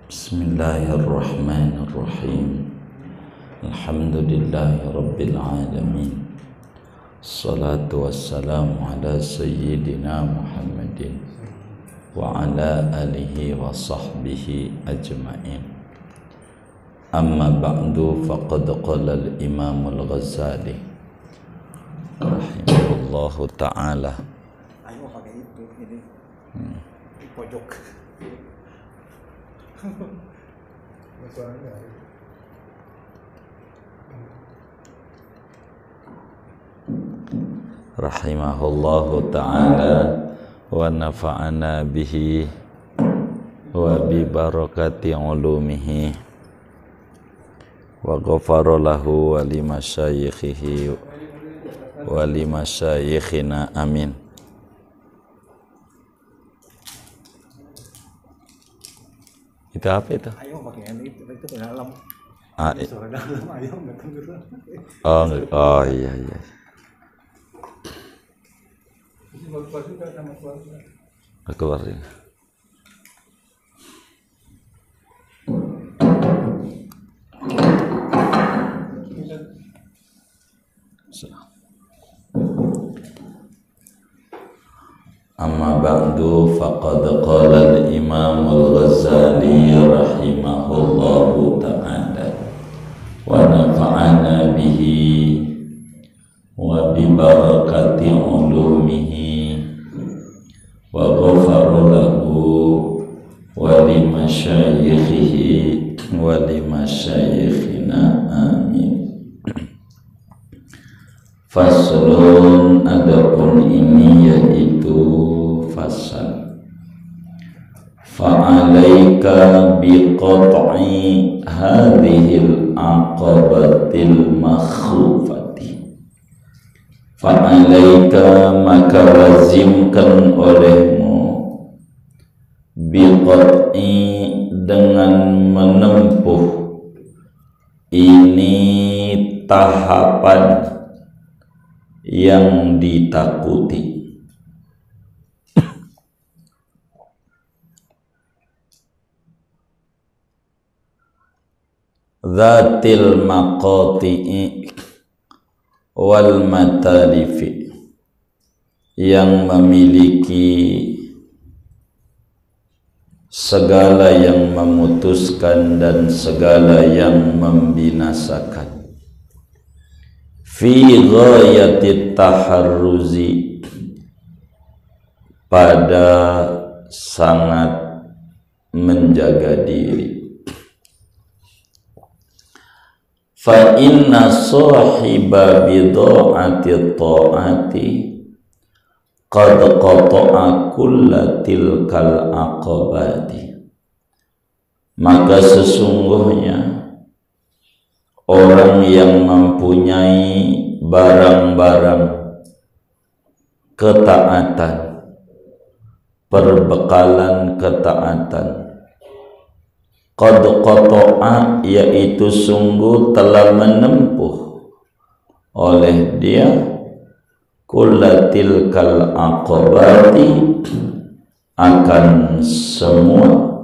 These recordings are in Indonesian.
Bismillahirrahmanirrahim. Alhamdulillahi rabbil alamin. Salatu wassalamu ala sayyidina Muhammadin wa ala alihi wa sahbihi ajma'in. Amma ba'du, faqad qala al-Imam al-Ghazali rahimahullahu ta'ala. Ayo pakai itu ini di pojok. Rahimahullahu ta'ala wa nafa'ana bihi wa bi barakati ulumihi wa ghafara lahu wa li masyayikhihi wa li masyayikhina, amin. Itu apa itu? Ayo pakai ini itu ke dalam. Suara dalam ayo enggak keluar. Oh iya. Keluarin. Amma ba'du, faqad qala al-Imam al-Ghazali rahimahullahu ta'ala wa nafa'ana bihi wa bi barakati ulumihi wa ghafara lahu wa li masyayikhihi wa li masyayikhina, amin. Faslun, adapun ini yaitu fasal. Fa'alaika biqat'i hadhil aqabatil makhufati. Fa'alaika, maka lazimkan olehmu, biqat'i, dengan menempuh ini tahapan yang ditakuti. Dzatil maqati'i wal matalifi, yang memiliki segala yang memutuskan dan segala yang membinasakan. Fi ghayatit taharruzi, pada sangat menjaga diri. Fa inna sahiba bid'ati ta'ati qad qata'a kulla tilkal aqabati, maka sesungguhnya orang yang mempunyai barang-barang ketaatan, perbekalan ketaatan, qad qata'a, yaitu sungguh telah menempuh oleh dia, kullatil kal aqabati, akan semua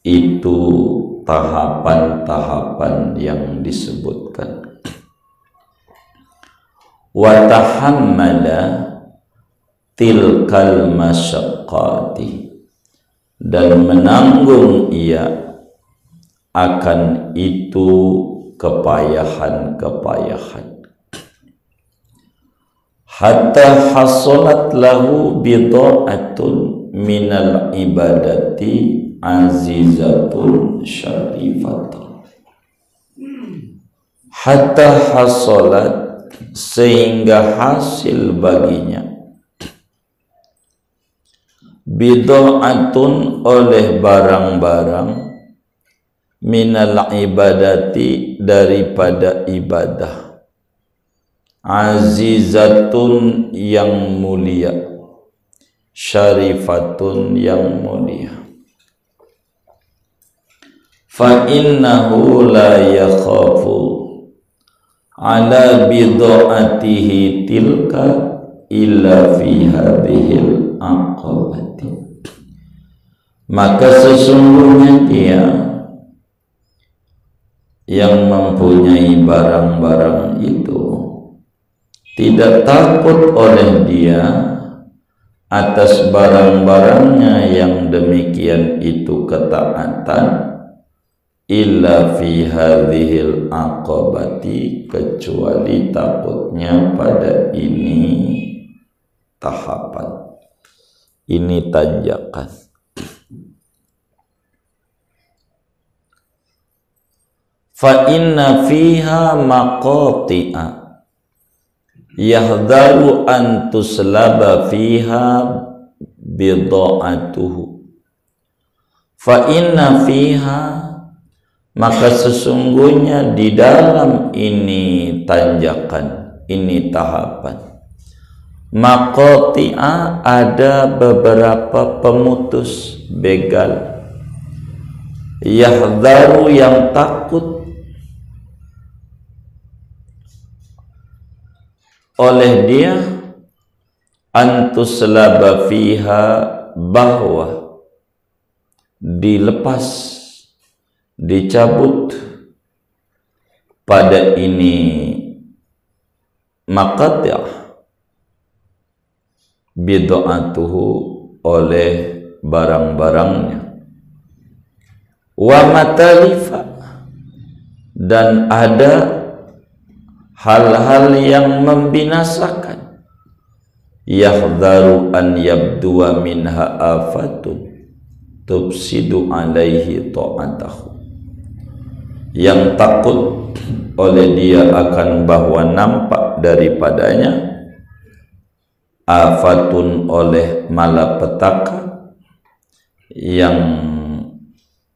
itu tahapan-tahapan yang disebutkan. Wa tahammala tilkal masyaqqati, dan menanggung ia akan itu kepayahan-kepayahan. Hatta hasolat lahu bid'atun minal ibadati azizatun syarifatun. Hatta hasolat, sehingga hasil baginya, bid'atun, oleh barang-barang, minal ibadati, daripada ibadah, azizatun, yang mulia, syarifatun, yang mulia. Fa innahu la yakhafu ala bid'atihi tilka illa fi hadhil aqabati, maka sesungguhnya dia yang mempunyai barang-barang itu tidak takut oleh dia atas barang-barangnya yang demikian itu ketaatan, illa fi hadhil aqabati, kecuali takutnya pada ini tahapan, ini tanjakan. Fa inna fiha maqati'a yahdharu an tuslaba fiha bida'atuhu. Fa inna fiha, maka sesungguhnya di dalam ini tanjakan, ini tahapan, maqati'a, ada beberapa pemutus begal, yahdharu, yang takut oleh dia, antuslaba fiha, bahwa dilepas, dicabut pada ini maqati', bid'atuhu, oleh barang-barangnya, wa matalifa, dan ada hal-hal yang membinasakan, yahdharu an yabduwa minha afatun tufsidu alaihi ta'atahu, yang takut oleh dia akan bahwa nampak daripadanya afatun, oleh malapetaka, yang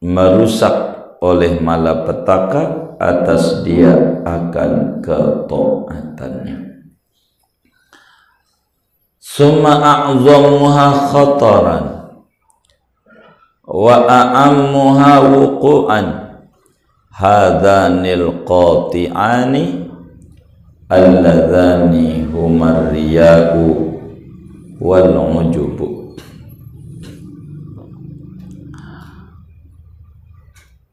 merusak oleh malapetaka atas dia akan ketaatannya. Summa a'zamuha khataran wa a'ammuha wuqu'an hadhanil qati'ani alladhani humar riya'u wal ujubu.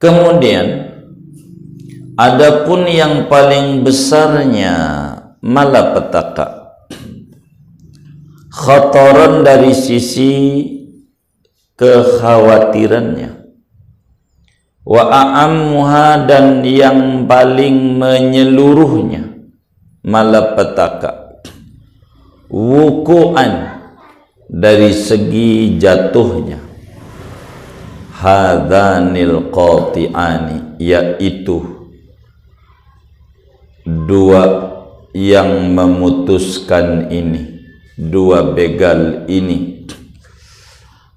Kemudian adapun yang paling besarnya malapetaka, khataran, dari sisi kekhawatirannya, wa a'ammuha, dan yang paling menyeluruhnya malapetaka, wuku'an, dari segi jatuhnya, hadhanil qati'ani, yaitu dua yang memutuskan ini, dua begal ini,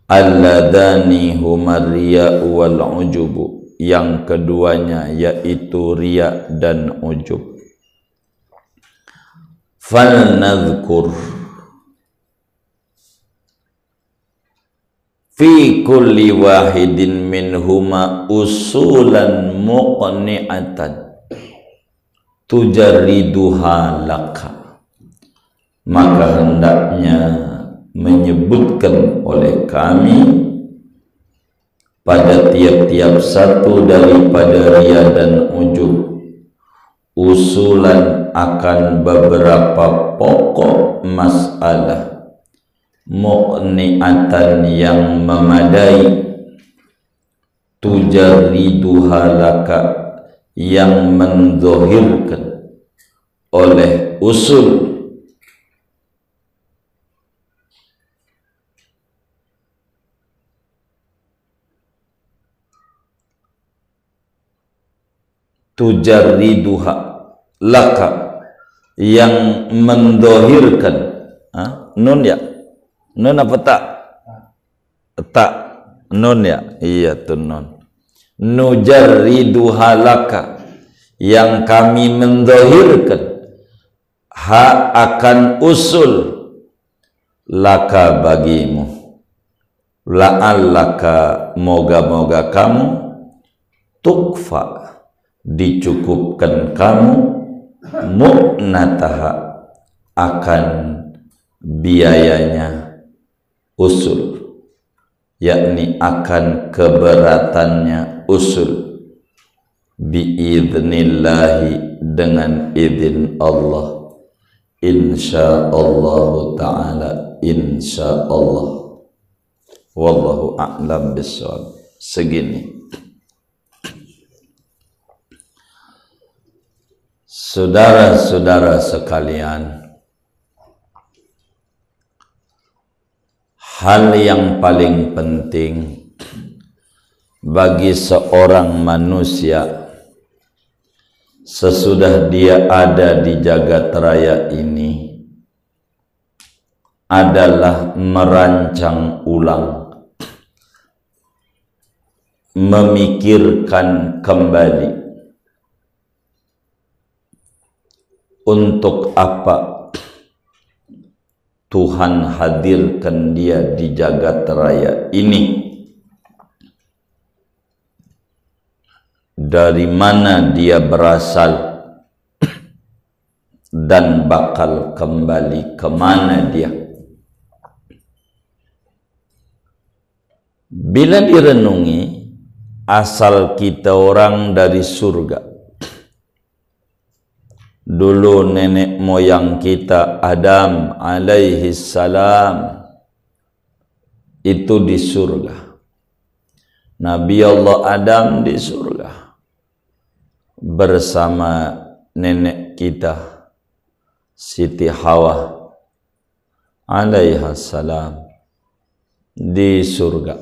alladhani humar riya'u wal ujubu, yang keduanya yaitu riya dan ujub. Fal nadhkur fi kulli wahidin minhuma usulan muqni'atan tujarriduha laka, maka hendaknya menyebutkan oleh kami pada tiap-tiap satu daripada riya dan ujub usulan, akan beberapa pokok masalah, muqni'atan, yang memadai, tujarriduha laka, yang menzohirkan oleh usul tujarriduha laka, yang mendohirkan, nun ya, nun apa tak? Tak, nun ya, iya tuh nun. Nujarriduha laka, yang kami mendohirkan akan usul, laka, bagimu, la'allaka, moga-moga kamu, tukfa, dicukupkan kamu, mu'nataha, akan biayanya usul, yakni akan keberatannya usul, biidnillahi dengan izin Allah, insyaallah ta'ala, insyaallah. Wallahu a'lam bishawab. Segini. Saudara-saudara sekalian, hal yang paling penting bagi seorang manusia sesudah dia ada di jagat raya ini adalah merancang ulang, memikirkan kembali untuk apa Tuhan hadirkan dia di jagat raya ini, dari mana dia berasal dan bakal kembali kemana dia. Bila direnungi, asal kita orang dari surga. Dulu nenek moyang kita Adam alaihi salam itu di surga. Nabi Allah Adam di surga bersama nenek kita Siti Hawa alaihi salam di surga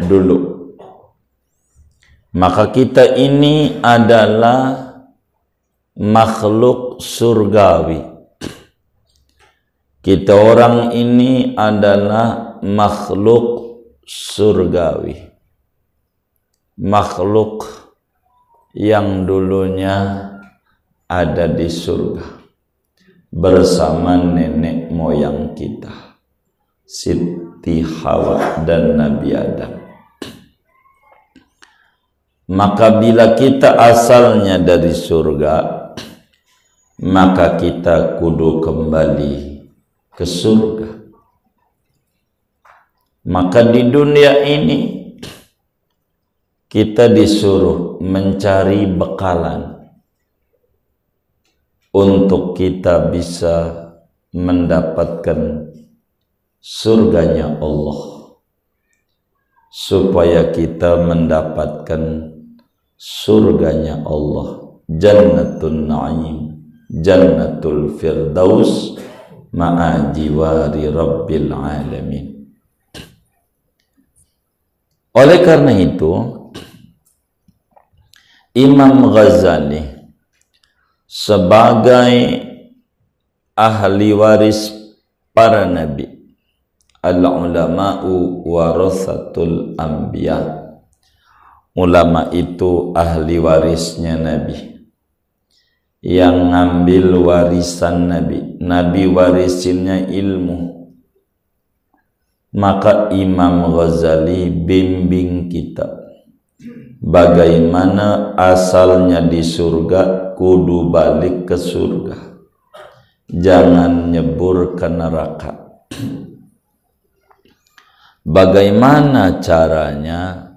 dulu. Maka kita ini adalah makhluk surgawi. Kita orang ini adalah makhluk surgawi, makhluk yang dulunya ada di surga bersama nenek moyang kita Siti Hawa dan Nabi Adam. Maka bila kita asalnya dari surga, maka kita kudu kembali ke surga. Maka di dunia ini kita disuruh mencari bekalan untuk kita bisa mendapatkan surganya Allah, supaya kita mendapatkan surganya Allah, Jannatul Na'im, Jannatul Firdaus ma'a jiwari Rabbil Alamin. Oleh karena itu, Imam Ghazali sebagai ahli waris para nabi, al-ulama'u warathatul anbiya, ulama itu ahli warisnya Nabi, yang ngambil warisan Nabi. Nabi warisinnya ilmu. Maka Imam Ghazali bimbing kita bagaimana asalnya di surga, kudu balik ke surga, jangan nyebur ke neraka. Bagaimana caranya?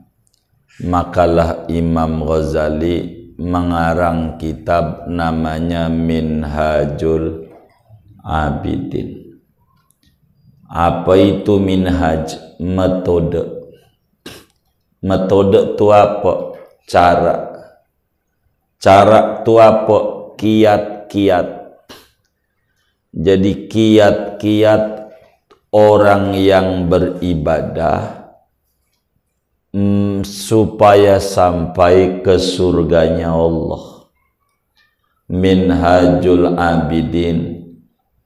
Makalah Imam Ghazali mengarang kitab namanya Minhajul Abidin. Apa itu minhaj? Metode. Metode itu apa? Cara. Cara itu apa? Kiat-kiat. Jadi kiat-kiat orang yang beribadah supaya sampai ke surganya Allah. Minhajul Abidin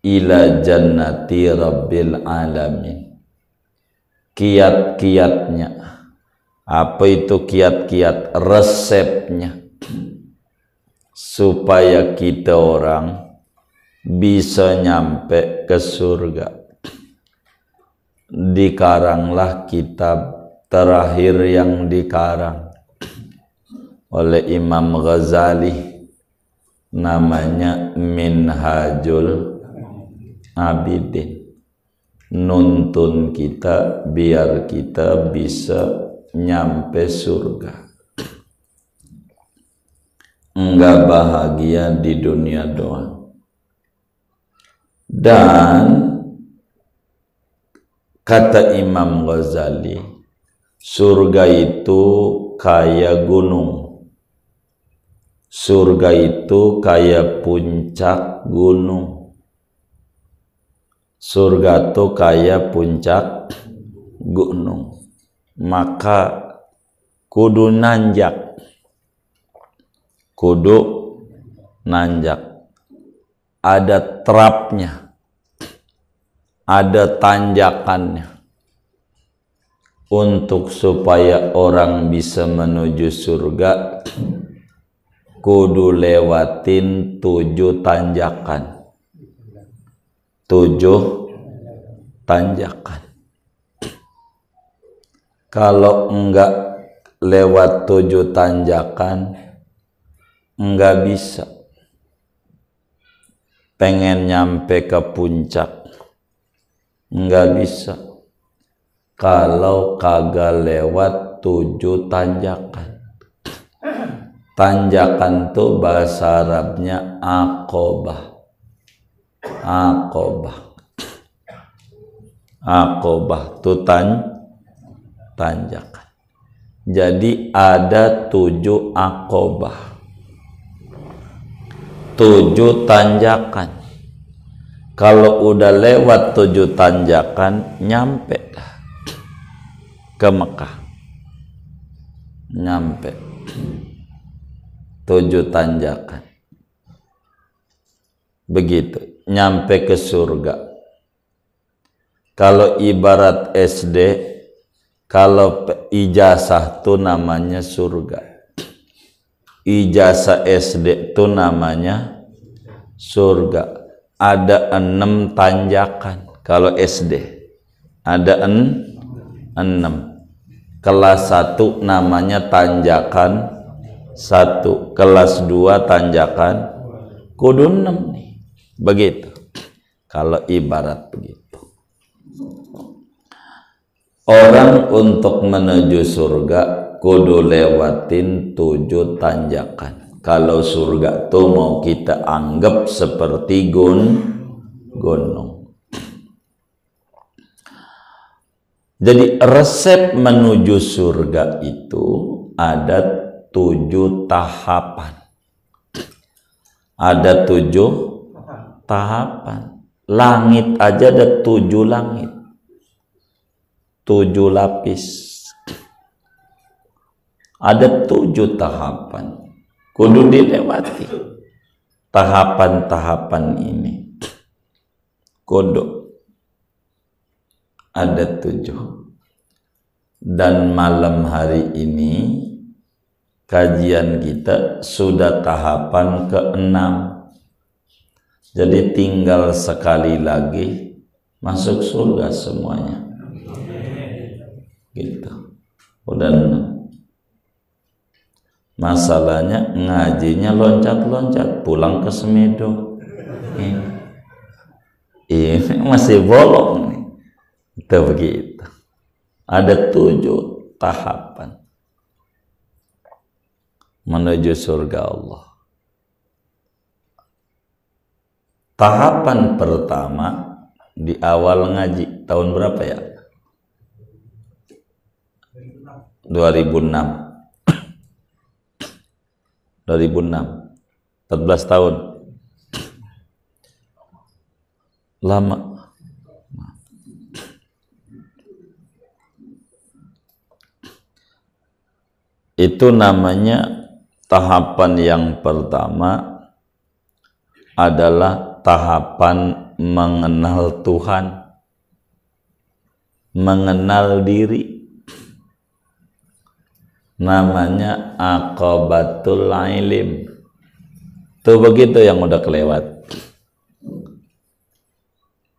ila jannati Rabbil Alamin. Kiat-kiatnya. Apa itu kiat-kiat? Resepnya. Supaya kita orang bisa nyampe ke surga. Dikaranglah kitab terakhir yang dikarang oleh Imam Ghazali, namanya Minhajul Abidin. nuntun kita biar kita bisa nyampe surga. Enggak bahagia di dunia doang. Dan kata Imam Ghazali, surga itu kayak gunung. Surga itu kayak puncak gunung. Surga itu kayak puncak gunung. Maka kudu nanjak. Kudu nanjak. Ada trapnya. Ada tanjakannya. Untuk supaya orang bisa menuju surga, kudu lewatin 7 tanjakan. 7 tanjakan. Kalau enggak lewat 7 tanjakan, enggak bisa. Pengen nyampe ke puncak, enggak bisa. Kalau kagak lewat 7 tanjakan. Tanjakan tuh bahasa Arabnya Aqobah. Aqobah. Aqobah tuh tanjakan. Jadi ada 7 Aqobah. 7 tanjakan. Kalau udah lewat 7 tanjakan, nyampe dah ke Mekah. Nyampe 7 tanjakan. Begitu, nyampe ke surga. Kalau ibarat SD, kalau ijazah itu namanya surga. Ijazah SD itu namanya surga. Ada 6 tanjakan. Kalau SD ada 6. Kelas 1 namanya tanjakan 1, kelas 2 tanjakan kudu 6 nih. Begitu. Kalau ibarat begitu. Orang untuk menuju surga kudu lewatin 7 tanjakan. Kalau surga tuh mau kita anggap seperti gunung. Jadi resep menuju surga itu ada 7 tahapan. Ada 7 tahapan. Langit aja ada 7 langit. 7 lapis. Ada 7 tahapan. Kudu dilewati tahapan-tahapan ini. Kudu ada 7. Dan malam hari ini kajian kita sudah tahapan ke-6. Jadi tinggal sekali lagi masuk surga semuanya. Gitu. Udah 6. Masalahnya ngajinya loncat-loncat pulang ke Semedo. Ini masih bolong nih. Itu begitu. Ada 7 tahapan menuju surga Allah. Tahapan pertama di awal ngaji tahun berapa ya? 2006. 14 tahun. Lama. Itu namanya tahapan yang pertama adalah tahapan mengenal Tuhan, mengenal diri. Namanya aqabatul ilim. Tuh begitu yang udah kelewat.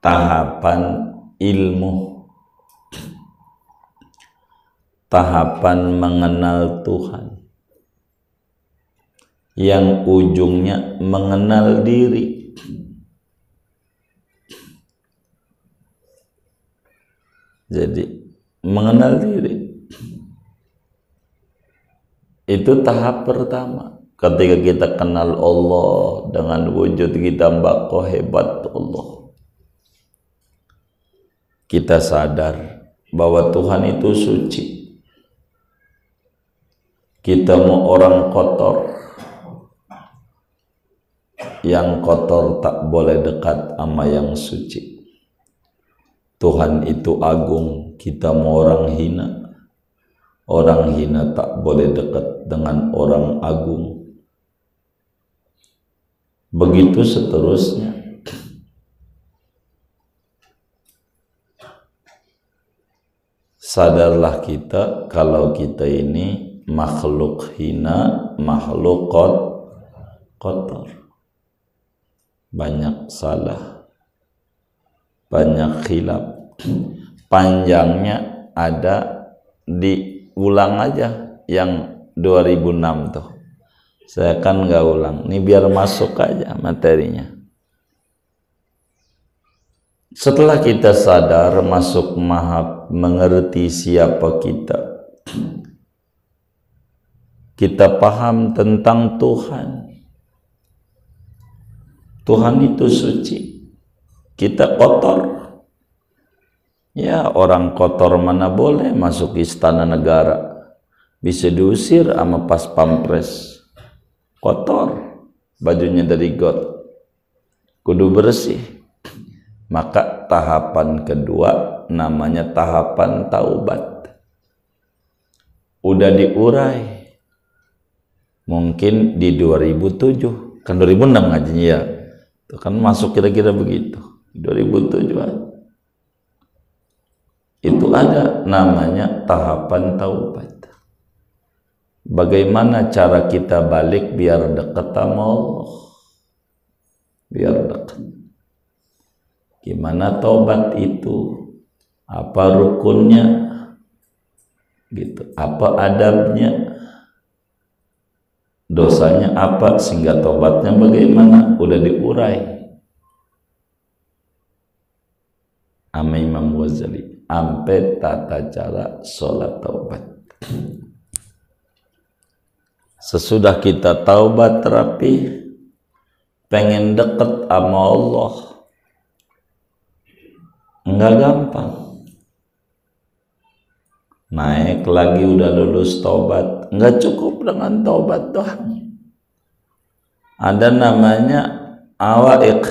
Tahapan ilmu. Tahapan mengenal Tuhan. Yang ujungnya mengenal diri. Jadi mengenal diri itu tahap pertama. Ketika kita kenal Allah dengan wujud kita, mbak hebat Allah, kita sadar bahwa Tuhan itu suci. Kita mau orang kotor, yang kotor tak boleh dekat sama yang suci. Tuhan itu agung, kita mau orang hina, orang hina tak boleh dekat dengan orang agung. Begitu seterusnya. Sadarlah kita kalau kita ini makhluk hina, makhluk kotor. Banyak salah, banyak khilaf. Panjangnya ada, diulang aja yang 2006 tuh. Saya kan nggak ulang, ini biar masuk aja materinya. Setelah kita sadar, masuk mahab, mengerti siapa kita paham tentang Tuhan. Tuhan itu suci, kita kotor. Ya, orang kotor mana boleh masuk istana negara, bisa diusir sama pas pampres. Kotor, bajunya dari got, kudu bersih. Maka tahapan kedua namanya tahapan taubat. Udah diurai mungkin di 2007, kan 2006 ngajinya ya, itu kan masuk kira-kira begitu, 2007 itu ada namanya tahapan taubat. Bagaimana cara kita balik biar dekat sama Allah, biar dekat. Gimana taubat itu? Apa rukunnya? Gitu. Apa adabnya? Dosanya apa? Sehingga taubatnya bagaimana? Udah diurai sama Imam Ghazali. Ampe tata cara sholat taubat. Sesudah kita taubat rapi, pengen deket sama Allah, enggak gampang. Naik lagi udah lulus taubat, enggak cukup dengan taubat doang. Ada namanya awaiq,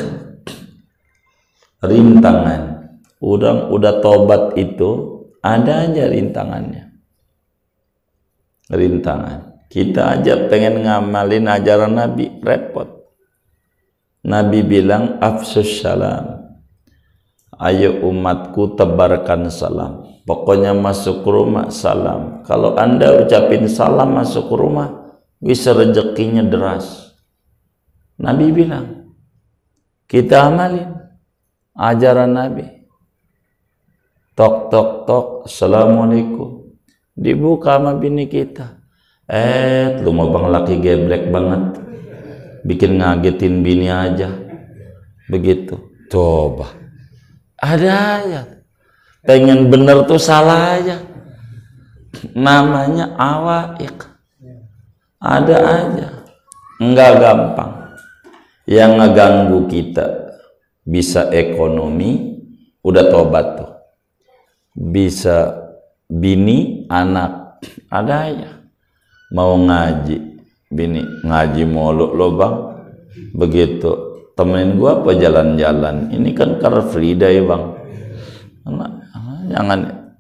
rintangan. Udah taubat itu ada aja rintangannya. Rintangan. Kita aja pengen ngamalin ajaran Nabi, repot. Nabi bilang afsus salam. Ayo umatku tebarkan salam. Pokoknya masuk rumah salam. Kalau Anda ucapin salam masuk rumah, bisa rezekinya deras. Nabi bilang, kita amalin ajaran Nabi. Tok tok tok, assalamualaikum. Dibuka sama bini kita. Lu mau bang laki geblek banget, bikin ngagetin bini aja. Begitu. Coba. Ada aja. Pengen bener tuh salah aja. Namanya awaiq. Ada aja. Enggak gampang. Yang ngeganggu kita bisa ekonomi, udah tobat tuh. Bisa bini, anak, ada aja. Mau ngaji, bini ngaji mulu lo bang. Begitu, temenin gua apa jalan-jalan? Ini kan Car Free Day bang. Jangan,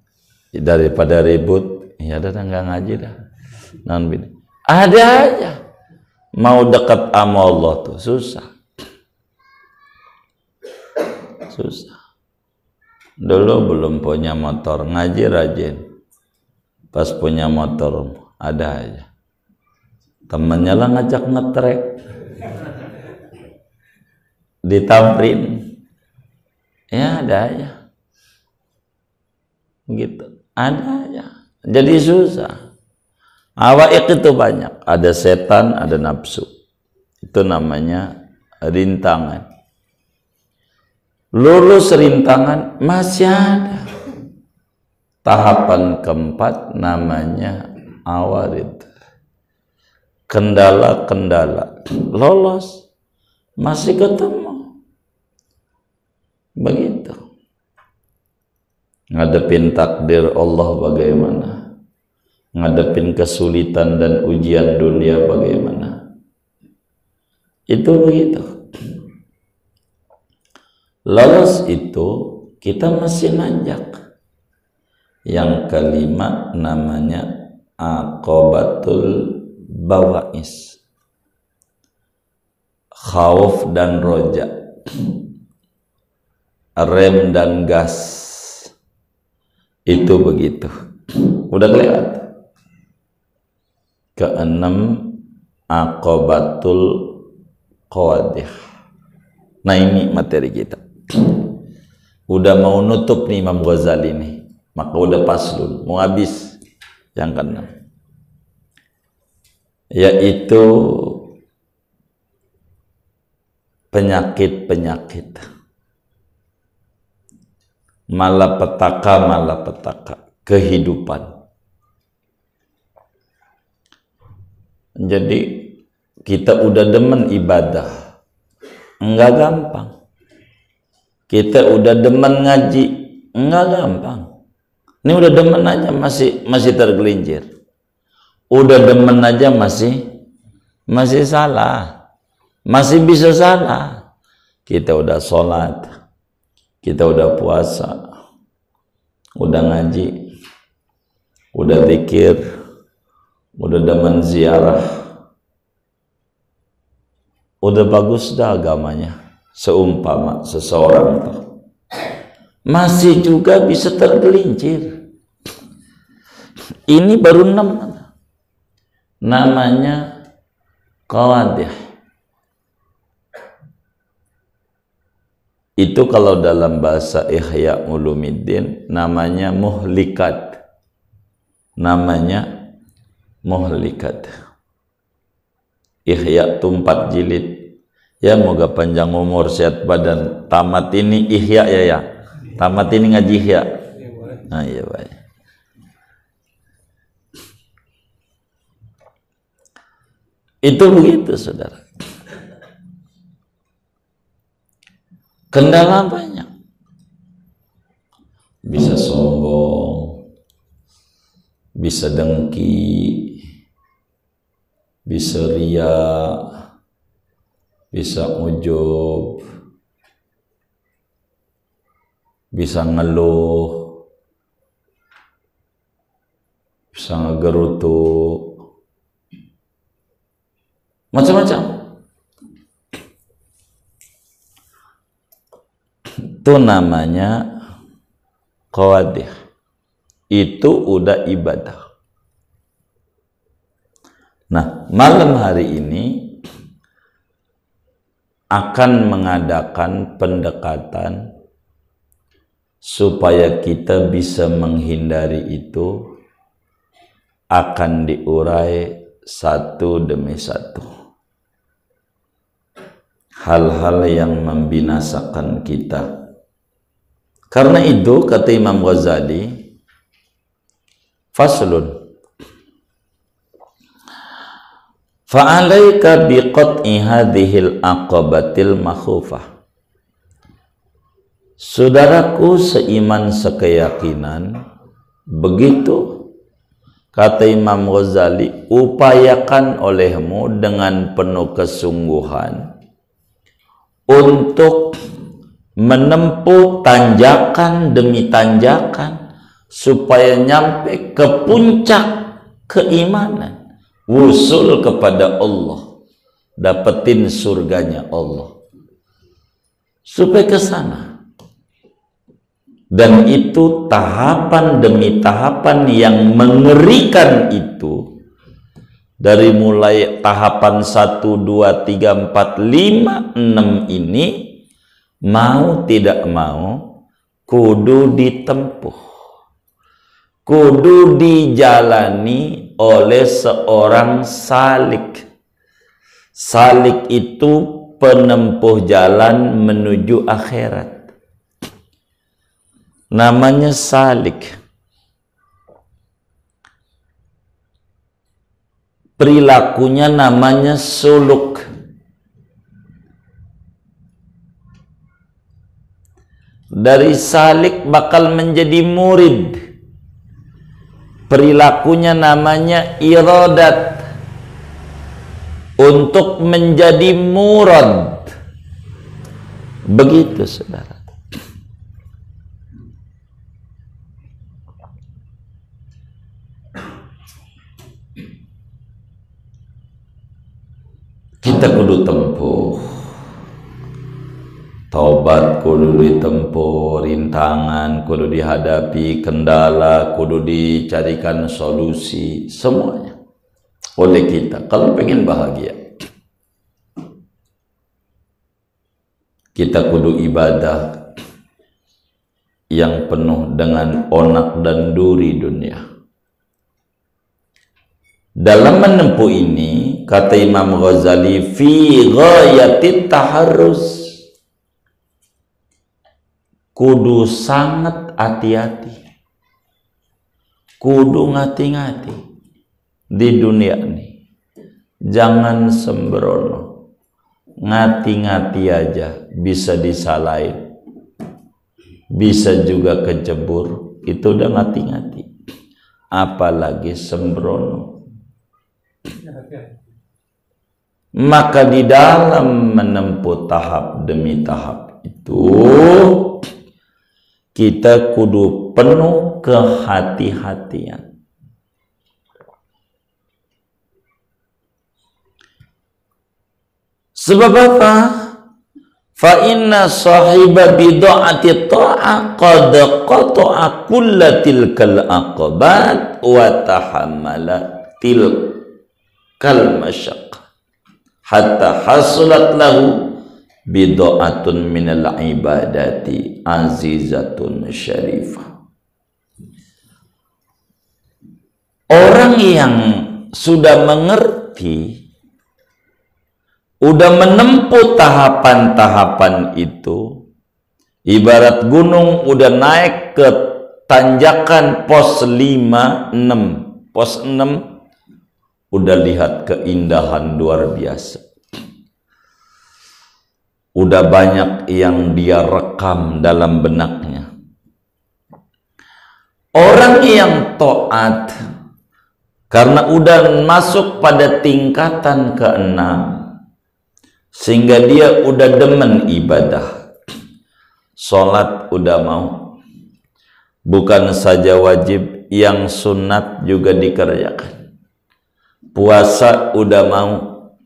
daripada ribut, ya udah nggak ngaji dah. Non bini, ada aja. Mau dekat sama Allah tuh susah. Susah. Dulu belum punya motor, ngaji rajin. Pas punya motor, ada aja. Temennya lah ngajak ngetrek. Ditamprin. Ya ada aja. Gitu. Ada aja. Jadi susah. Awaiq itu banyak. Ada setan, ada nafsu. Itu namanya rintangan. Lulus rintangan masih ada. Tahapan keempat namanya awarid. Kendala-kendala. Lolos. Masih ketemu. Begitu. Ngadepin takdir Allah bagaimana? Ngadepin kesulitan dan ujian dunia bagaimana? Itu begitu. Lolos itu kita masih nanjak. Yang kelima namanya aqobatul bawais. Khauf dan roja. Rem dan gas. Itu begitu. Udah kelihatan. Keenam aqobatul qawadih. Nah ini materi kita. Udah mau nutup nih Imam Ghazali nih. Maka udah paslun, mau habis yang keenam. Yaitu penyakit-penyakit. Malapetaka kehidupan. Jadi kita udah demen ibadah, enggak gampang. Kita udah demen ngaji, enggak gampang. Ini udah demen aja masih tergelincir. Udah demen aja masih salah. Masih bisa salah. Kita udah sholat, kita udah puasa, udah ngaji, udah zikir, udah demen ziarah, udah bagus dah agamanya. Seumpama seseorang tuh masih juga bisa tergelincir. Ini baru 6. Namanya qawadih. Itu kalau dalam bahasa Ihya Ulumuddin namanya muhlikat. Namanya muhlikat. Ihya itu 4 jilid. Ya moga panjang umur, sehat badan. Tamat ini Ihya ya. Tamat ini ngaji Ihya. Nah iya baik. Itu begitu saudara. Kendala banyak. Bisa sombong, bisa dengki, bisa ria, bisa ujub, bisa ngeluh, bisa ngegerutu, macam-macam. Itu namanya qawadih. Itu udah ibadah. Nah, malam hari ini akan mengadakan pendekatan supaya kita bisa menghindari itu, akan diurai satu demi satu. Hal-hal yang membinasakan kita. Karena itu kata Imam Ghazali, faslun, fa'alaika biqat'i hadhil aqabatil makhufah. Saudaraku seiman sekeyakinan, begitu kata Imam Ghazali, upayakan olehmu dengan penuh kesungguhan untuk menempuh tanjakan demi tanjakan supaya nyampe ke puncak keimanan, wusul kepada Allah, dapetin surganya Allah, supaya ke sana. Dan itu tahapan demi tahapan yang mengerikan itu. Dari mulai tahapan 1, 2, 3, 4, 5, 6 ini, mau tidak mau kudu ditempuh, kudu dijalani oleh seorang salik. Salik itu penempuh jalan menuju akhirat. Namanya salik. perilakunya namanya suluk. Dari salik bakal menjadi murid, perilakunya namanya iradat, untuk menjadi murad. Begitu saudara. Kita kudu tempuh, taubat kudu ditempuh, rintangan kudu dihadapi, kendala kudu dicarikan solusi, semuanya oleh kita. Kalau pengen bahagia, kita kudu ibadah yang penuh dengan onak dan duri dunia. Dalam menempuh ini, kata Imam Ghazali, fi ghayatit taharruz, kudu sangat hati-hati, kudu ngati-ngati di dunia ini. Jangan sembrono, ngati-ngati aja bisa disalahin, bisa juga kecebur, itu udah ngati-ngati, apalagi sembrono. Maka di dalam menempuh tahap demi tahap itu, kita kudu penuh kehati-hatian. Sebab apa? Fa inna sahiba bid'ati ta'a qad qata'a kullatilkal aqabat wa tahammala tilkal masyaqq hatta hasulat lahu bid'atun minal ibadati azizatun syarifah. Orang yang sudah mengerti, udah menempuh tahapan-tahapan itu, ibarat gunung udah naik ke tanjakan pos 5, 6. Pos 6 udah lihat keindahan luar biasa. Udah banyak yang dia rekam dalam benaknya. Orang yang taat, karena udah masuk pada tingkatan ke-6, sehingga dia udah demen ibadah. Sholat udah mau, bukan saja wajib, yang sunat juga dikerjakan. Puasa udah mau,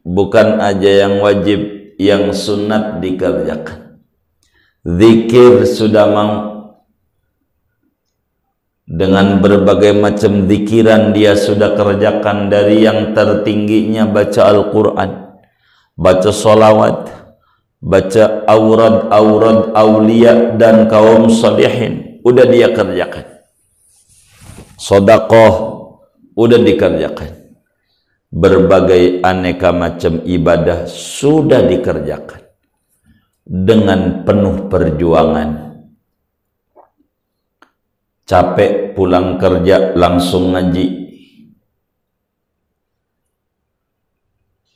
bukan aja yang wajib, yang sunat dikerjakan. Zikir sudah mau, dengan berbagai macam zikiran dia sudah kerjakan, dari yang tertingginya baca Al-Quran, baca sholawat, baca aurad aulia dan kaum salihin, udah dia kerjakan. Sedekah udah dikerjakan. Berbagai aneka macam ibadah sudah dikerjakan dengan penuh perjuangan. Capek pulang kerja langsung ngaji,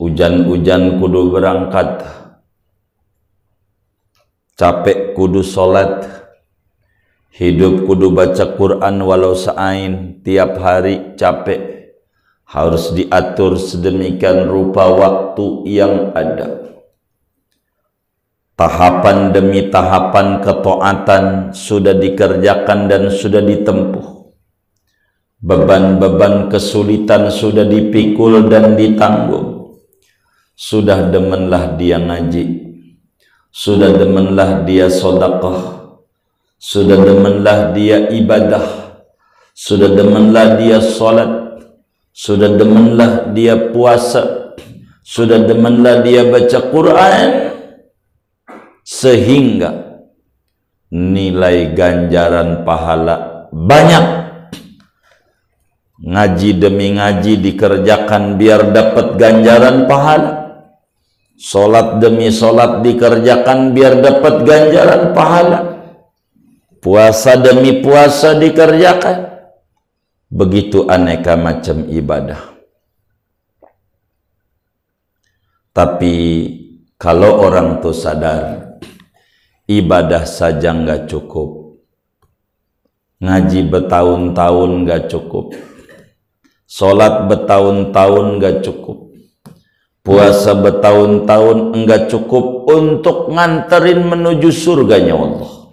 hujan-hujan kudu berangkat, capek kudu sholat, hidup kudu baca Quran walau seain, tiap hari capek, harus diatur sedemikian rupa waktu yang ada. Tahapan demi tahapan ketaatan sudah dikerjakan dan sudah ditempuh. Beban-beban kesulitan sudah dipikul dan ditanggung. Sudah demenlah dia ngaji, sudah demenlah dia sedekah, sudah demenlah dia ibadah, sudah demenlah dia salat, sudah demenlah dia puasa, sudah demenlah dia baca Quran, sehingga nilai ganjaran pahala banyak. Ngaji demi ngaji dikerjakan biar dapat ganjaran pahala. Sholat demi sholat dikerjakan biar dapat ganjaran pahala. Puasa demi puasa dikerjakan. Begitu aneka macam ibadah. Tapi kalau orang tuh sadar ibadah saja nggak cukup, ngaji bertahun-tahun nggak cukup, sholat bertahun-tahun nggak cukup, puasa bertahun-tahun enggak cukup untuk nganterin menuju surganya Allah.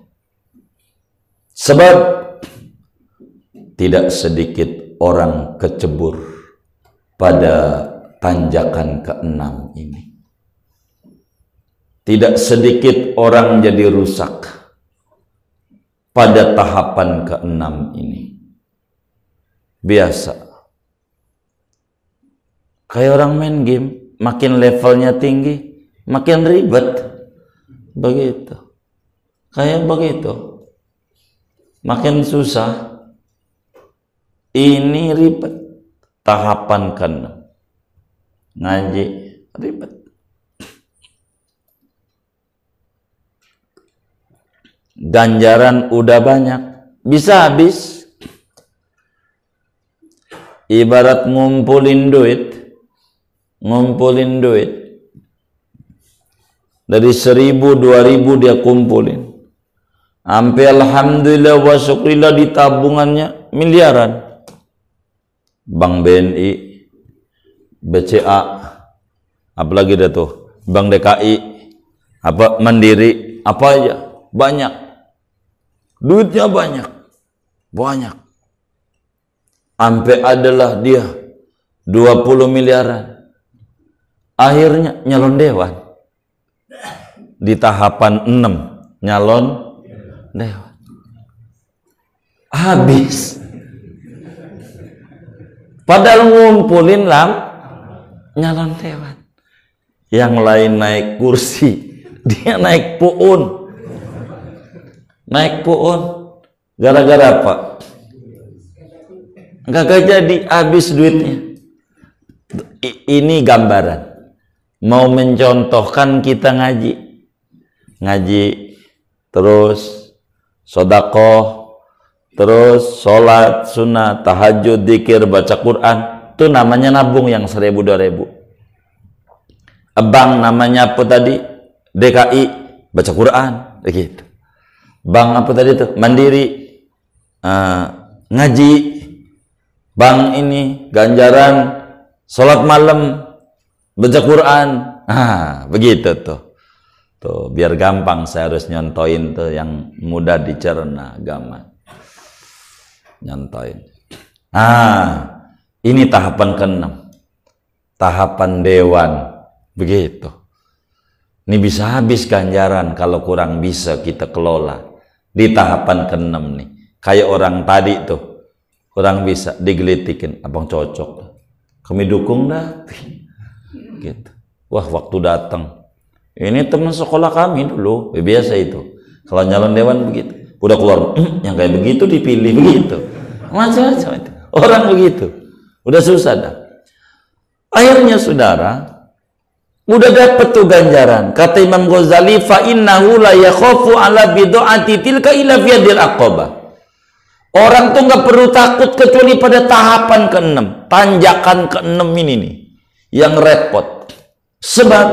Sebab tidak sedikit orang kecebur pada tanjakan keenam ini. Tidak sedikit orang jadi rusak pada tahapan keenam ini. Biasa. Kayak orang main game, makin levelnya tinggi, makin ribet. Begitu. Kayak begitu. Makin susah. Ini ribet. Tahapan keenam. Ngaji ribet. Ganjaran udah banyak, bisa habis. Ibarat ngumpulin duit dari 1.000, 2.000 dia kumpulin, sampai alhamdulillah wa syukrillah di tabungannya miliaran. Bank BNI, BCA, apalagi dah tuh, Bank DKI, apa Mandiri, apa aja, banyak, duitnya banyak, sampai adalah dia 20 miliaran, akhirnya nyalon dewan di tahapan 6, nyalon dewan, habis. Padahal ngumpulin nyalon dewan. Yang lain naik kursi, dia naik puun. Gara-gara apa? Gak jadi, habis duitnya. Ini gambaran. Mau mencontohkan kita ngaji, terus sedekah, terus sholat sunnah, tahajud, dzikir, baca Quran, itu namanya nabung yang 1.000, 2.000. Bank namanya apa tadi? DKI, baca Quran, begitu. Bank apa tadi tuh? Mandiri, ngaji. Bank ini ganjaran sholat malam, baca Quran. Begitu tuh. Tuh, biar gampang saya harus nyontoin tuh yang mudah dicerna agama. Nyontoin. Ini tahapan ke-6. Tahapan dewan. Begitu. Ini bisa habis ganjaran kalau kurang bisa kita kelola. Di tahapan ke-6 nih. Kayak orang tadi tuh. Kurang bisa digelitikin. Abang cocok. Kami dukung dah. Gitu. Wah, waktu datang. Ini teman sekolah kami dulu. Biasa itu. Kalau nyalon dewan begitu. Udah keluar, yang kayak begitu dipilih begitu. Macam-macam itu. Orang begitu. Udah susah dah. Akhirnya saudara, udah dapet tuh ganjaran. Kata Imam Ghazali, fa innahu la yakhafu ala bid'ati tilka illa fi yadil aqabah. Orang tuh nggak perlu takut kecuali pada tahapan ke-6, tanjakan ke-6 ini nih, yang repot. Sebab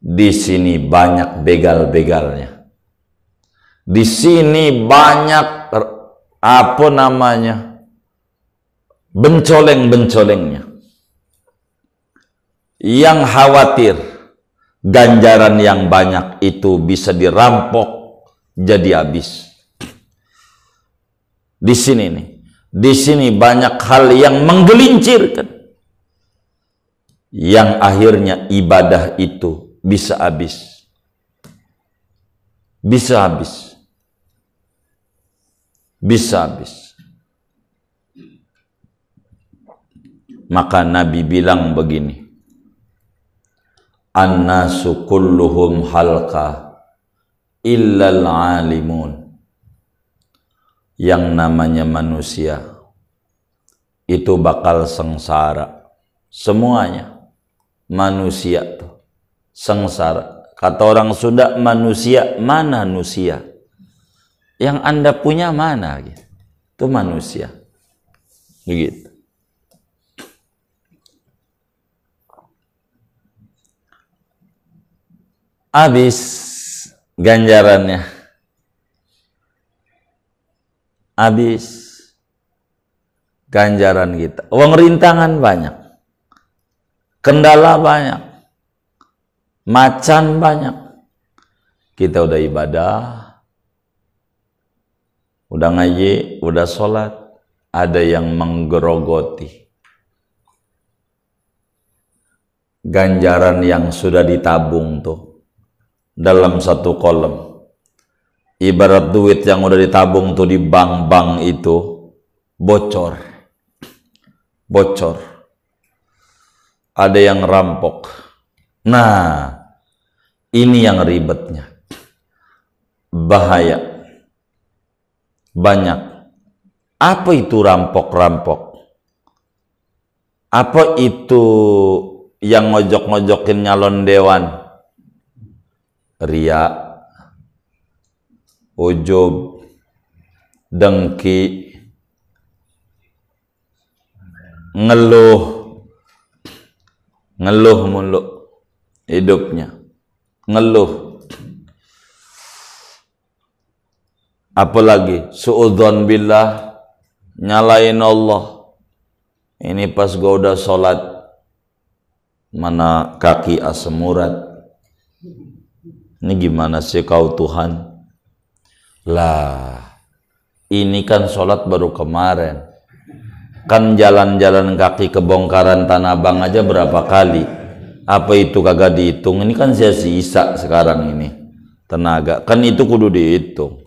di sini banyak begal-begalnya. Di sini banyak apa namanya, bencoleng-bencolengnya. Yang khawatir ganjaran yang banyak itu bisa dirampok jadi habis. Di sini nih, di sini banyak hal yang menggelincirkan, yang akhirnya ibadah itu bisa habis, bisa habis. Maka Nabi bilang begini, annasu kulluhum halqa illal alimun. Yang namanya manusia itu bakal sengsara semuanya. Manusia tuh sengsara. Kata orang Sunda, manusia mana manusia? Yang Anda punya mana? Gitu. Itu manusia. Begitu. habis ganjarannya, habis ganjaran kita. Uang rintangan banyak, kendala banyak, macan banyak. Kita udah ibadah, udah ngaji, udah sholat, ada yang menggerogoti ganjaran yang sudah ditabung tuh dalam satu kolom. Ibarat duit yang udah ditabung tuh di bank-bank itu bocor. Ada yang rampok. Nah, ini yang ribetnya. Bahaya. Banyak. Apa itu rampok-rampok? Apa itu yang ngojok-ngojokin nyalon dewan? Ria, ujub, dengki, ngeluh mulu hidupnya, ngeluh. Apalagi suudzon billah, nyalain Allah. Ini pas gua udah sholat, mana kaki asam urat. Ini gimana sih kau Tuhan? Lah, ini kan sholat baru kemarin. Kan jalan-jalan kaki ke bongkaran Tanah Abang aja berapa kali? Apa itu kagak dihitung? Ini kan sia-sia sekarang ini tenaga. Kan itu kudu dihitung.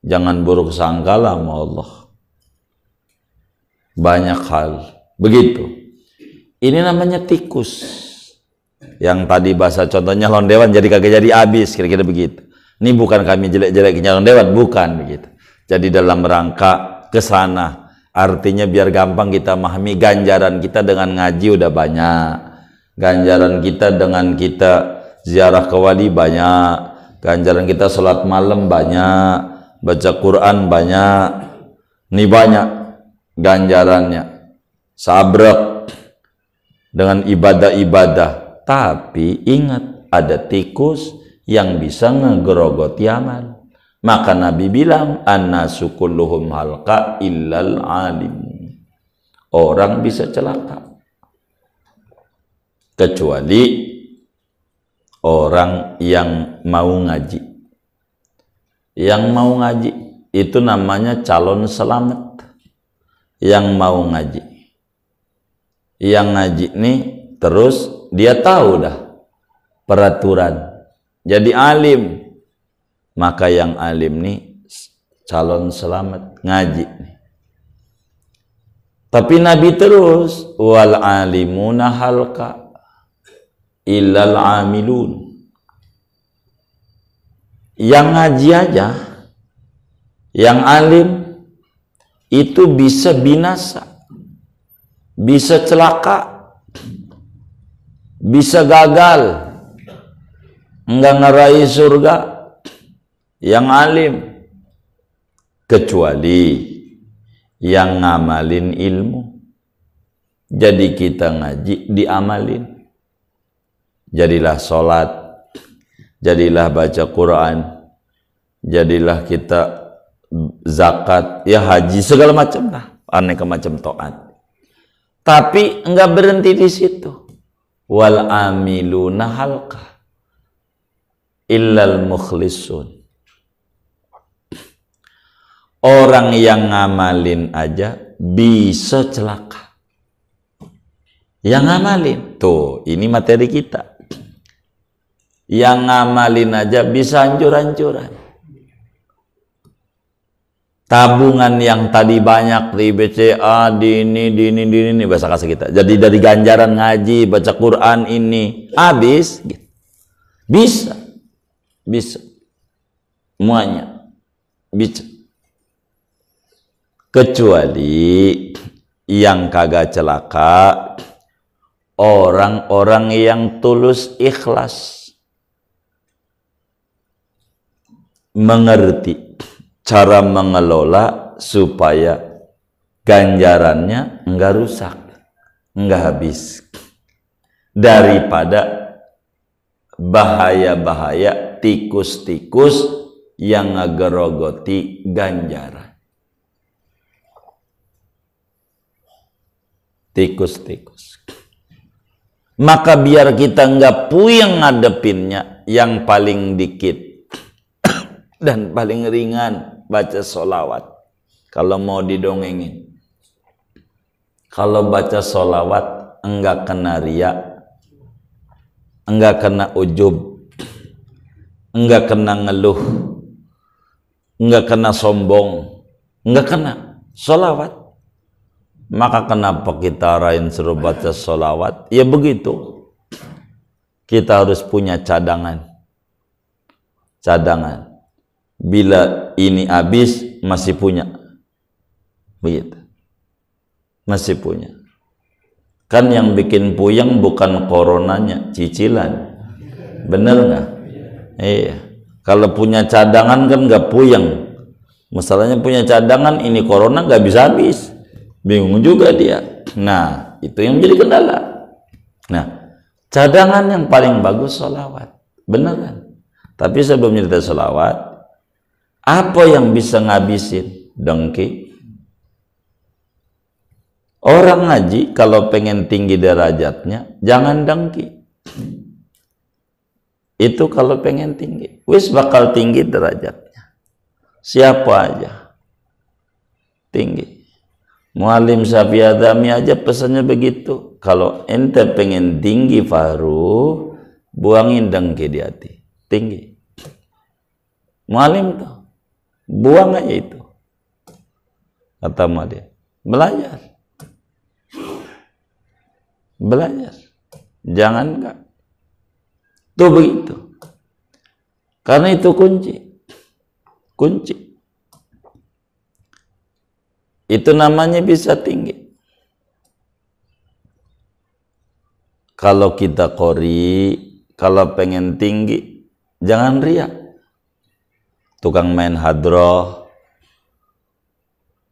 Jangan buruk sangka lah sama Allah. Banyak hal begitu. Ini namanya tikus. Yang tadi bahasa contohnya nyalon dewan jadi kagak jadi habis, kira-kira begitu. Ini bukan kami jelek-jelek nyalon dewan, bukan begitu. Jadi dalam rangka ke sana. Artinya biar gampang kita memahami, ganjaran kita dengan ngaji udah banyak. Ganjaran kita dengan kita ziarah ke wali banyak. Ganjaran kita sholat malam banyak. Baca Quran banyak. Ini banyak ganjarannya. Sabrek dengan ibadah-ibadah. Tapi ingat, ada tikus yang bisa ngegerogoti amal. Maka Nabi bilang, annasu kulluhum halqa illal alim. Orang bisa celaka kecuali orang yang mau ngaji. Yang mau ngaji itu namanya calon selamat. Yang mau ngaji. Yang ngaji nih terus dia tahu dah peraturan. Jadi alim. Maka yang alim nih calon selamat ngaji nih. Tapi Nabi terus wal alimuna halqa illal amilun. Yang ngaji aja, yang alim itu bisa binasa, bisa celaka, bisa gagal, enggak ngeraih surga. Yang alim, kecuali yang ngamalin ilmu. Jadi kita ngaji diamalin. Jadilah sholat, jadilah baca Quran, jadilah kita zakat, ya haji, segala macam lah, aneka macam taat. Tapi enggak berhenti di situ. Wal amiluna halqa illal mukhlisun. Orang yang ngamalin aja bisa celaka. Yang ngamalin, tuh ini materi kita. Yang ngamalin aja bisa hancur-hancuran. Tabungan yang tadi banyak di BCA, di ini bahasa kasar kita. Jadi dari ganjaran ngaji, baca Quran ini habis, bisa, semuanya bisa. Kecuali yang kagak celaka, orang-orang yang tulus ikhlas, mengerti cara mengelola supaya ganjarannya enggak rusak, enggak habis, daripada bahaya-bahaya tikus-tikus yang ngagerogoti ganjaran. Tikus-tikus. Maka biar kita nggak puyeng ngadepinnya, yang paling dikit dan paling ringan baca sholawat. Kalau mau didongengin, kalau baca sholawat enggak kena riya, enggak kena ujub, enggak kena ngeluh, enggak kena sombong, enggak kena sholawat. Maka kenapa kita arahin suruh baca sholawat? Ya begitu. Kita harus punya cadangan. Cadangan. Bila ini habis, masih punya. Begitu. Masih punya. Kan yang bikin puyeng bukan coronanya, cicilan. Bener nggak? Iya. Kalau punya cadangan kan nggak puyeng. Masalahnya punya cadangan, ini corona nggak bisa habis. Bingung juga dia. Nah, itu yang menjadi kendala. Nah, cadangan yang paling bagus sholawat. Beneran. Tapi sebelum cerita sholawat, apa yang bisa ngabisin? Dengki. Orang ngaji kalau pengen tinggi derajatnya, jangan dengki. Itu kalau pengen tinggi. Wis bakal tinggi derajatnya. Siapa aja. Tinggi. Muallim Syafi'i Adami aja pesannya begitu. Kalau ente pengen tinggi Fahru, buangin dengki di hati. Tinggi. Muallim tuh. Buang aja itu. Kata dia. Belajar. Belajar. Jangan enggak. Tuh begitu. Karena itu kunci. Kunci. Itu namanya bisa tinggi. Kalau kita qori, kalau pengen tinggi, jangan riak. Tukang main hadroh,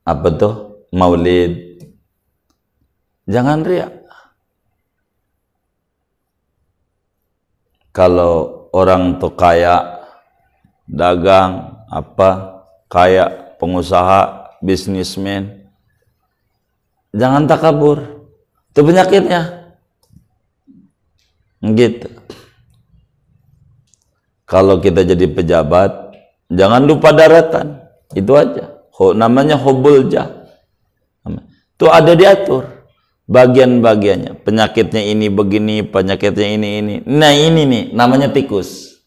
apa tuh, maulid, jangan riak. Kalau orang tuh kaya, dagang, apa, kaya, pengusaha, bisnismen, jangan takabur. Itu penyakitnya. Gitu. Kalau kita jadi pejabat, jangan lupa daratan. Itu aja. Namanya hubul jah. Itu ada diatur bagian-bagiannya. Penyakitnya ini begini, penyakitnya ini. Nah ini nih, namanya tikus.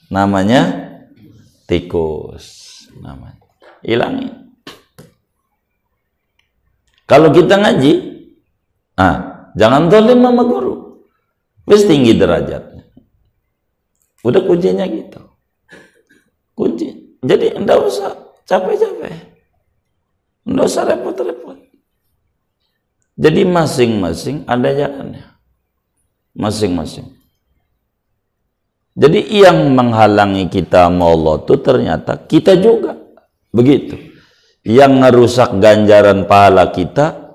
Namanya tikus. Namanya. Hilangin. Kalau kita ngaji, jangan zalim sama guru. Wis tinggi derajatnya. Udah kuncinya gitu. Kunci. Jadi enggak usah capek-capek. Enggak usah repot-repot. Jadi masing-masing ada jalannya. Masing-masing. Jadi yang menghalangi kita sama Allah itu ternyata kita juga. Begitu. Yang ngerusak ganjaran pahala kita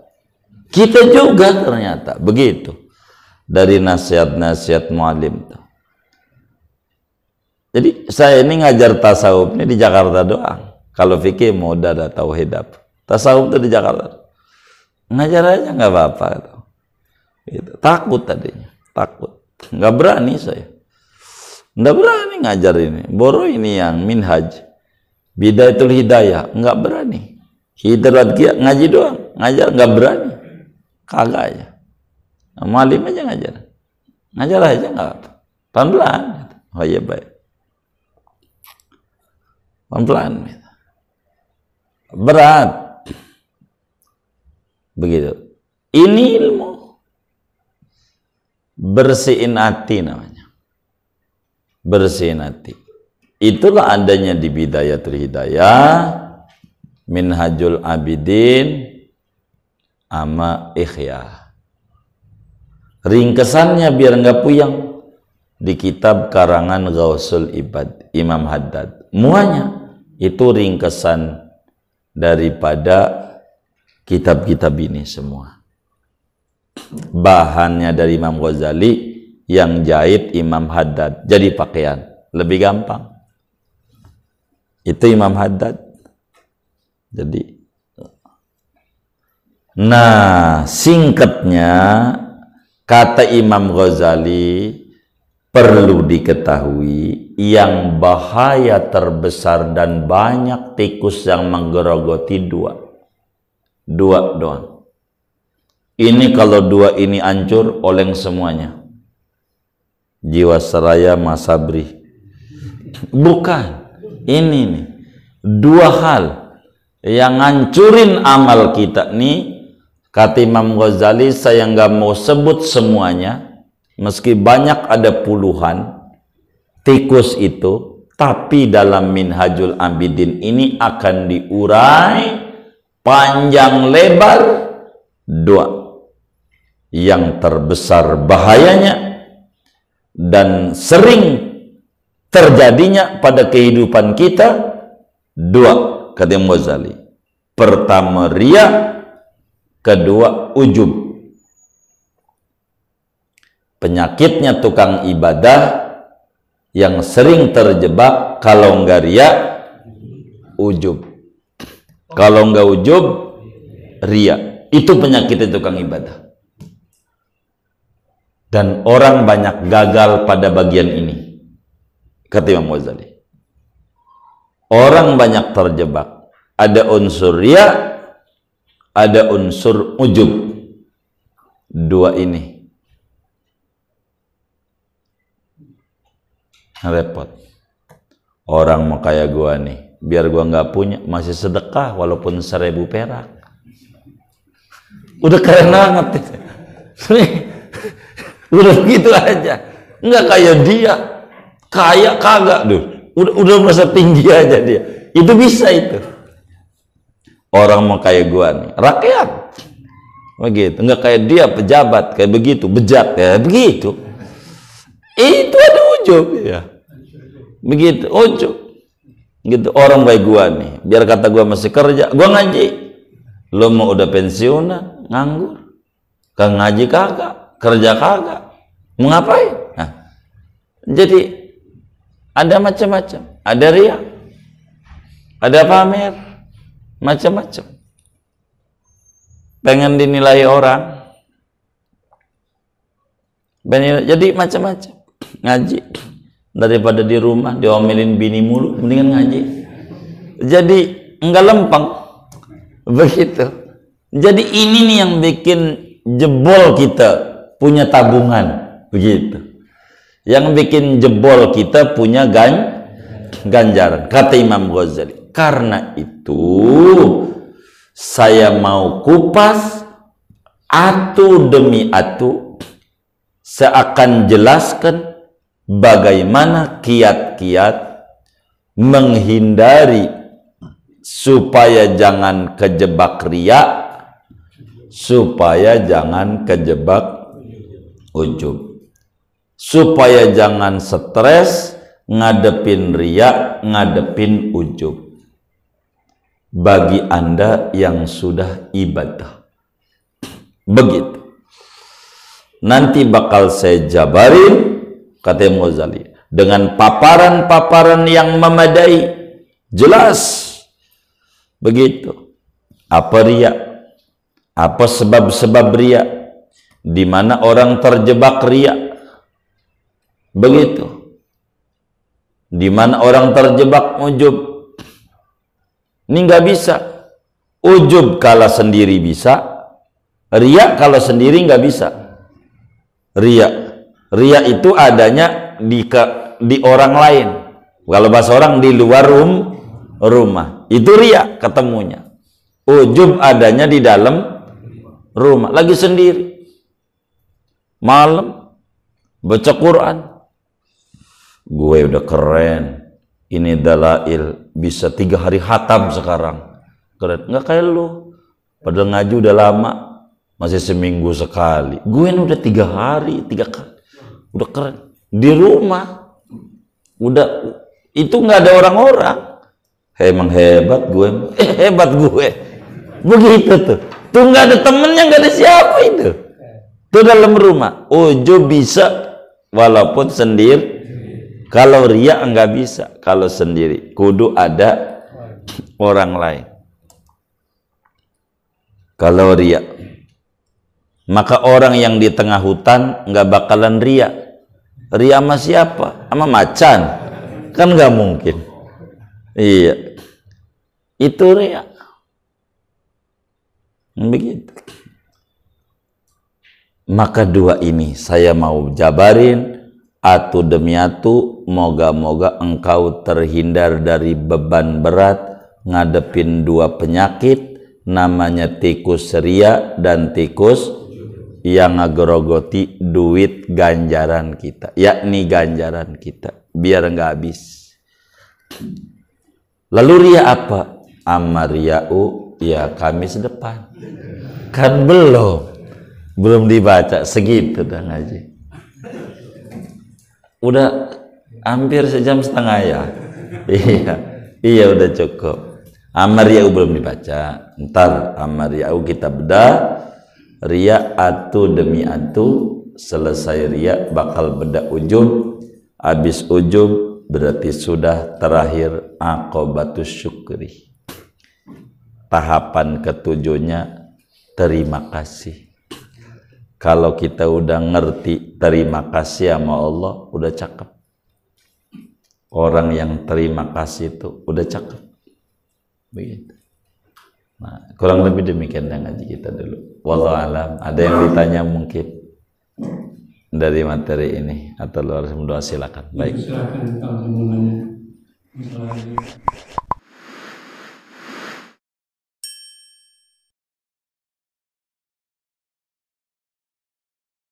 juga ternyata. Begitu. Dari nasihat-nasihat muallim. Jadi saya ini ngajar tasawuf ini di Jakarta doang. Kalau fikih mau ada tauhid apa. Tasawuf itu di Jakarta. Ngajar aja nggak apa-apa. Gitu. Takut tadinya. Takut. Nggak berani saya. Nggak berani ngajar ini. Boro ini yang minhaj. Bidayatul hidayah, enggak berani. Hidayat ngaji doang, ngajar enggak berani. Kagak aja. Malim aja ngajar. Ngajar aja enggak apa. Pelan-pelan. Oh iya baik. Pelan-pelan. Berat. Begitu. Ini ilmu. Bersihin hati namanya. Bersihin hati. Itulah adanya di Bidayatul Hidayah, Minhajul Abidin, ama Ikhya. Ringkesannya biar nggak puyeng di kitab karangan Ghausul Ibad, Imam Haddad. Muanya itu ringkesan daripada kitab-kitab ini semua. Bahannya dari Imam Ghazali, yang jahit Imam Haddad jadi pakaian. Lebih gampang. Itu Imam Haddad. Jadi, nah, singkatnya kata Imam Ghazali, perlu diketahui yang bahaya terbesar dan banyak tikus yang menggerogoti dua doang. Ini kalau dua ini hancur, oleng semuanya. Jiwasraya, Mas Sabri. Bukan. Ini nih. Dua hal yang ngancurin amal kita nih. Kata Imam Ghazali, saya nggak mau sebut semuanya. Meski banyak ada puluhan tikus itu. Tapi dalam Minhajul Abidin ini akan diurai panjang lebar dua. Yang terbesar bahayanya dan sering terjadinya pada kehidupan kita dua, kata Imam Ghazali. Pertama riya, kedua ujub. Penyakitnya tukang ibadah yang sering terjebak, kalau enggak riya, ujub. Kalau enggak ujub, riya. Itu penyakitnya tukang ibadah. Dan orang banyak gagal pada bagian ini, kata Imam Ghazali. Orang banyak terjebak. Ada unsur riya, ada unsur ujub. Dua ini repot. Orang mau kayak gua nih, biar gua nggak punya, masih sedekah walaupun 1.000 perak. Udah keren banget. Udah begitu aja. Nggak kayak dia. Kaya kagak tuh. Udah merasa tinggi aja dia. Itu bisa itu. Orang mau kayak gua nih, rakyat. Begitu. Nggak kayak dia pejabat kayak begitu, bejat ya begitu. Itu ada ujub ya. Begitu, ujub. Gitu orang baik gua nih. Biar kata gua masih kerja, gua ngaji. Lo mau udah pensiunan, nganggur. Kagak ngaji kagak. Kerja kagak, mau ngapain? Nah, jadi ada macam-macam, ada riya, ada pamer, macam-macam. Pengen dinilai orang, jadi macam-macam. Ngaji daripada di rumah diomelin bini mulu, mendingan ngaji. Jadi enggak lempeng, begitu. Jadi ini nih yang bikin jebol kita punya tabungan, begitu. Yang bikin jebol kita punya ganjaran, kata Imam Ghazali. Karena itu saya mau kupas atu demi atu, saya akan jelaskan bagaimana kiat-kiat menghindari supaya jangan kejebak riya, supaya jangan kejebak ujub, supaya jangan stres ngadepin riya, ngadepin ujub. Bagi Anda yang sudah ibadah, begitu. Nanti bakal saya jabarin, kata Imam Ghazali, dengan paparan-paparan yang memadai, jelas. Begitu. Apa riya? Apa sebab-sebab riya? Di mana orang terjebak riya? Begitu. Di mana orang terjebak ujub? Ini nggak bisa. Ujub kalau sendiri bisa, riya kalau sendiri nggak bisa. Riya itu adanya di orang lain. Kalau bahasa orang di luar rumah. Itu riya ketemunya. Ujub adanya di dalam rumah, lagi sendiri. Malam baca Quran. Gue udah keren. Ini dalail, bisa 3 hari khatam sekarang. Keren. Nggak kayak lu. Padahal ngaji udah lama, masih seminggu sekali. Gue ini udah 3 hari, 3 kali. Udah keren. Di rumah. Udah, itu nggak ada orang-orang. Emang hebat gue. Hebat gue. Begitu tuh. Tuh nggak ada temennya, nggak ada siapa itu. Tuh dalam rumah. Ujub bisa walaupun sendiri. Kalau riya enggak bisa, kalau sendiri kudu ada orang lain. Kalau riya, maka orang yang di tengah hutan enggak bakalan riya. Riya sama siapa? Sama macan? Kan enggak mungkin. Iya, itu riya. Begitu. Maka dua ini saya mau jabarin atu demi atu, moga-moga engkau terhindar dari beban berat ngadepin dua penyakit, namanya tikus ria dan tikus yang ngagerogoti duit ganjaran kita, yakni ganjaran kita, biar nggak habis. Lalu ria apa? Amariau ya Kamis depan. Kan belum dibaca, segitu dah ngaji. Udah hampir sejam setengah ya. Iya udah cukup. Amariau belum dibaca. Ntar Amariau kita bedah. Ria atu demi atu, selesai ria bakal bedah ujub. Habis ujub berarti sudah terakhir aqobatus syukri. Tahapan ketujuhnya terima kasih. Kalau kita udah ngerti terima kasih sama Allah, udah cakep. Orang yang terima kasih itu udah cakep. Begitu. Nah, kurang lebih demikian yang ngaji kita dulu. Wallahu alam. Ada yang ditanya mungkin dari materi ini atau luar semua, silakan. Baik. Silakan kalau mau nanya.